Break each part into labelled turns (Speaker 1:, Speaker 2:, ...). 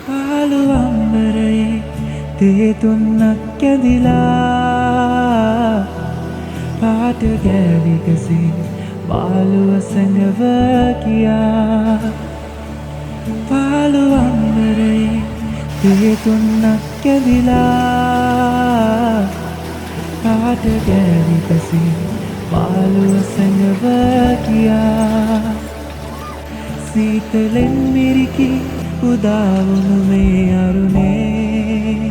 Speaker 1: පාළුවම්බරයේ තේ තුන්නක් ඇදිලා පාට ගෑවිකසේ පාළුව සැඟව කියා පාළුවම්බරයේ තේ තුන්නක් ඇදිලා පාට ගෑවිකසේ පාළුව සැඟව කියා සීතලෙන් මිරිකි උදාවුණු මේ අරුණේ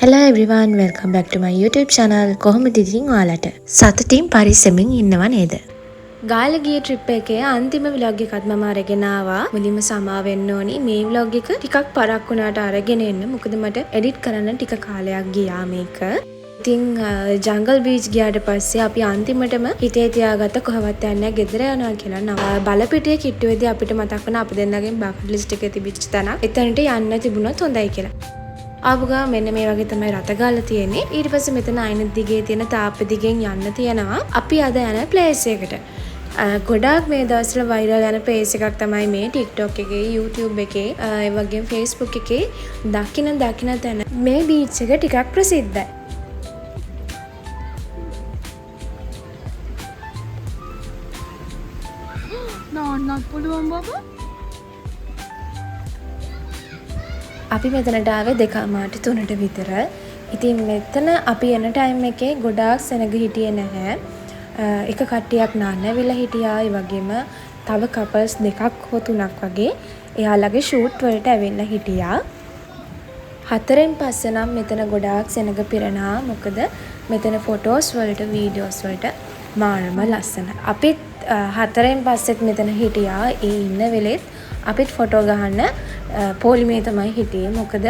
Speaker 2: Hello everyone, welcome back to my YouTube channel. කොහොමද ඉතින් ඔයාලට? සතුටින් පරිස්සමින් ඉන්නව නේද? ගාල්ල ගිය ට්‍රිප් එකේ අන්තිම vlog එකත් මම අරගෙන ආවා. මුලින්ම සමා වෙන්න ඕනි. මේ vlog එක ටිකක් පරක් වුණාට අරගෙන එන්න. මොකද මට එඩිට් කරන්න ටික කාලයක් ගියා මේක. ඉතින් ජංගල් බීච් ගියාට පස්සේ අපි අන්තිමටම හිතේ තියාගත්ත කොහවත් යන්නේ ගෙදර යනවා කියලා. බලපිටියේ කිට්ටුවේදී අපිට මතක් වුණා අපි දෙන්නගෙන් බකට් ලිස්ට් එකේ තිබිච්ච තැනක්. එතනට යන්න තිබුණොත් හොඳයි කියලා. ආපු ගා මෙන්න මේ වගේ තමයි රට ගාලා තියෙන්නේ. ඊට පස්සේ මෙතන අයින දිගේ තියෙන තාප්ප දිගෙන් යන්න තියෙනවා. අපි අද යන ප්ලේස් එකට. ගොඩාක් මේ දවස්වල වයිරල් යන ප්ලේස් එකක් තමයි මේ TikTok එකේ, YouTube එකේ, ඒ වගේම Facebook එකේ දකින තැන. මේ බීච් එක ටිකක් ප්‍රසිද්ධයි.
Speaker 3: නාන්නත් පුළුවන් බබා.
Speaker 2: අපි මෙතනට ආවේ 2:03ට විතර. ඉතින් මෙතන අපි එන ටයිම් එකේ ගොඩාක් සෙනග හිටියේ නැහැ. එක කට්ටියක් නාන්නවිලා හිටියා. ඒ වගේම තව කපල්ස් දෙකක් හෝ තුනක් වගේ එයාලගේ ෂූට් වලට ඇවිල්ලා හිටියා. 4න් පස්සේ නම් මෙතන ගොඩාක් සෙනග පිරෙනවා. මොකද මෙතන ෆොටෝස් වලට, වීඩියෝස් වලට මාරම ලස්සන. අපිත් 4න් පස්සෙත් මෙතන හිටියා. ඒ ඉන්න වෙලෙත් අපිත් ෆොටෝ ගහන්න පොලිමේ තමයි හිටියේ. මොකද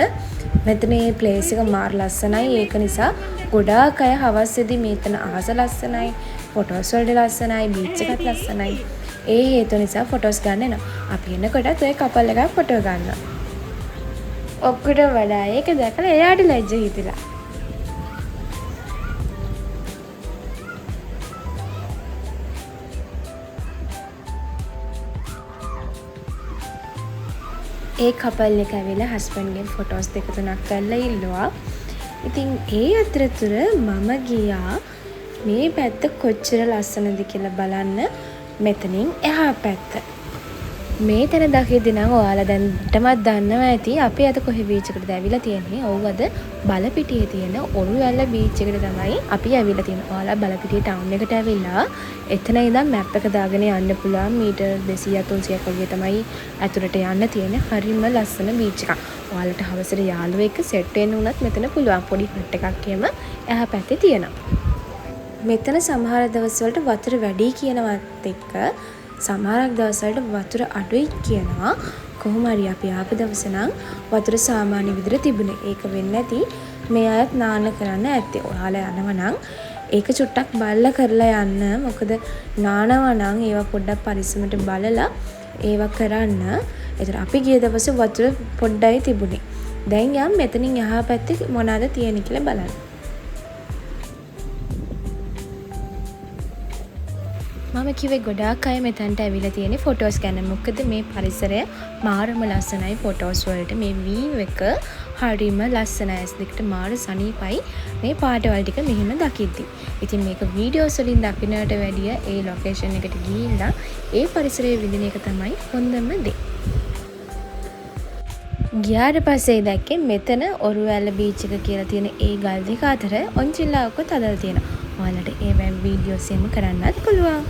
Speaker 2: මෙතන මේ ප්ලේස් එක මාර ලස්සනයි. ඒක නිසා ගොඩාක් අය හවස්සේදී මෙතන ආස ලස්සනයි, ෆොටෝස් වලට ලස්සනයි, බීච් එකත් ලස්සනයි. ඒ හේතු නිසා ෆොටෝස් ගන්න එනවා. අපි එනකොටත් ඔය කපල් එකක් ෆොටෝ ගන්නවා. ඔක්කොට වඩා ඒක දැකලා එයාට ලැජ්ජ හිතිලා. ඒ කපල් එක ඇවිල්ලා හස්බන්ඩ්ගෙන් ෆොටෝස් දෙක තුනක් කරලා ඉල්ලුවා. ඉතින් ඒ අතරතුර මම ගියා මේ පැත්ත කොච්චර ලස්සනද කියලා බලන්න මෙතනින් එහා පැත්ත. මේ තැන දකිද්දි නම් ඔයාලා දැන්ටමත් දන්නවා ඇති අපි අද කොහේ බීච් එකටද ඇවිල්ලා තියෙන්නේ. ඔව් අද බලපිටියේ තියෙන ඔරුවැල්ල බීච් එකට තමයි අපි ඇවිල්ලා තියෙන්නේ. ඔයාලා බලපිටියේ ටවුන් එකට ඇවිල්ලා එතන ඉඳන් මැප් එක දාගෙන යන්න පුළුවන්. මීටර් 200 300ක් වගේ තමයි ඇතුළට යන්න තියෙන්නේ. හරිම ලස්සන බීච් එකක්. ඔයාලට හවසට යාළුවෙක් එක්ක සෙට් වෙන්න උනත් මෙතන පුළුවන්. පොඩි හට් එකක් එහෙම එහා පැත්තේ තියෙනවා. මෙතන සමහර දවස්වලට වතුර වැඩි කියනවත් එක්ක සමහරක් දවස්වලට වතුර අඩුයි කියනවා. කොහොම හරි අපි ආපු දවසේ නම් වතුර සාමාන්‍ය විදිහට තිබුණේ. ඒක වෙන්නේ නැති මේ අයත් නාන්න කරන්න ඇත්තේ. ඔයාලා යනවා නම් ඒක චුට්ටක් බලලා කරලා යන්න. මොකද නානවා නම් ඒවා පොඩ්ඩක් පරිස්සමට බලලා ඒවා කරන්න. ඒතර අපි ගිය දවසේ වතුර පොඩ්ඩයි තිබුණේ. දැන් යම් මෙතනින් එහා පැත්තේ මොනවාද තියෙන්නේ කියලා බලන්න. මම කිව්වේ ගොඩාක් අය මෙතනට ඇවිල්ලා තියෙන්නේ ෆොටෝස් ගන්න. මොකද මේ පරිසරය මාරම ලස්සනයි ෆොටෝස් වලට. මේ වීව් එක හරිම ලස්සනයි. ඇස් දෙකට මාර සනීපයි මේ පාටවල් ටික මෙහෙම දකිද්දි. ඉතින් මේක වීඩියෝස් වලින් දකින්නට වැඩිය ඒ ලොකේෂන් එකට ගිහිල්ලා ඒ පරිසරයේ විඳින එක තමයි හොඳම දේ. ගියාට පස්සේ දැක්කේ මෙතන ඔරුවැල්ල බීච් එක කියලා තියෙන ඒ ගල් දෙක අතර ඔන්චිල්ලාවකුත් හදලා තියෙනවා. ඔයාලට ඒ වෙබ් වීඩියෝස් එහෙම කරන්නත් පුළුවන්.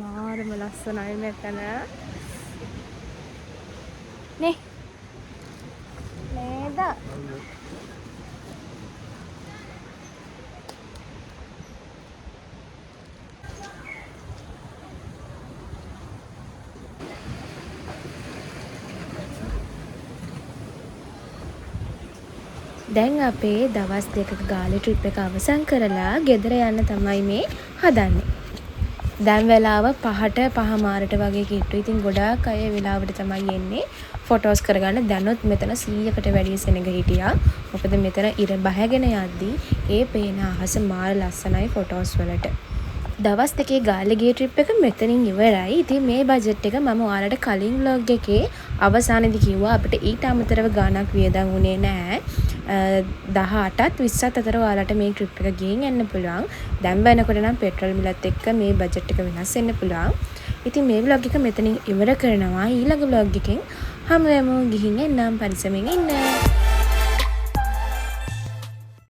Speaker 2: මාරම ලස්සනයි මෙතන. නේ නේද? දැන් අපේ දවස් දෙකක ගාලේ ට්‍රිප් එක අවසන් කරලා ගෙදර යන්න තමයි මේ හදන්නේ. දැන් වෙලාව 5:05 වගේ කිට්ටු. ඉතින් ගොඩාක් අය වෙලාවට තමයි එන්නේ ෆොටෝස් කරගන්න. දැනුත් මෙතන 100කට වැඩි සෙනඟ හිටියා. මොකද මෙතන ඉර බහගෙන යද්දී ඒ පේන අහස මාර ලස්සනයි ෆොටෝස් වලට. දවස් දෙකේ ගාලේ ගිය ට්‍රිප් එක මෙතනින් ඉවරයි. ඉතින් මේ බජට් එක මම ඔයාලට කලින් vlog එකේ අවසානයේදී කිව්වා අපිට ඊට අමතරව ගාණක් වියදම් වුණේ නැහැ. 18ත් 20ත් අතර ඔයාලට මේ ට්‍රිප් එක ගිහින් එන්න පුළුවන්. දැන් බලනකොට නම් පෙට්‍රල් මිලත් එක්ක මේ බජට් එක වෙනස් වෙන්න පුළුවන්. ඉතින් මේ vlog එක මෙතනින් ඉවර කරනවා. ඊළඟ vlog එකෙන් හමු වෙමු. ගිහින් එන්නම් පරිස්සමෙන් ඉන්න.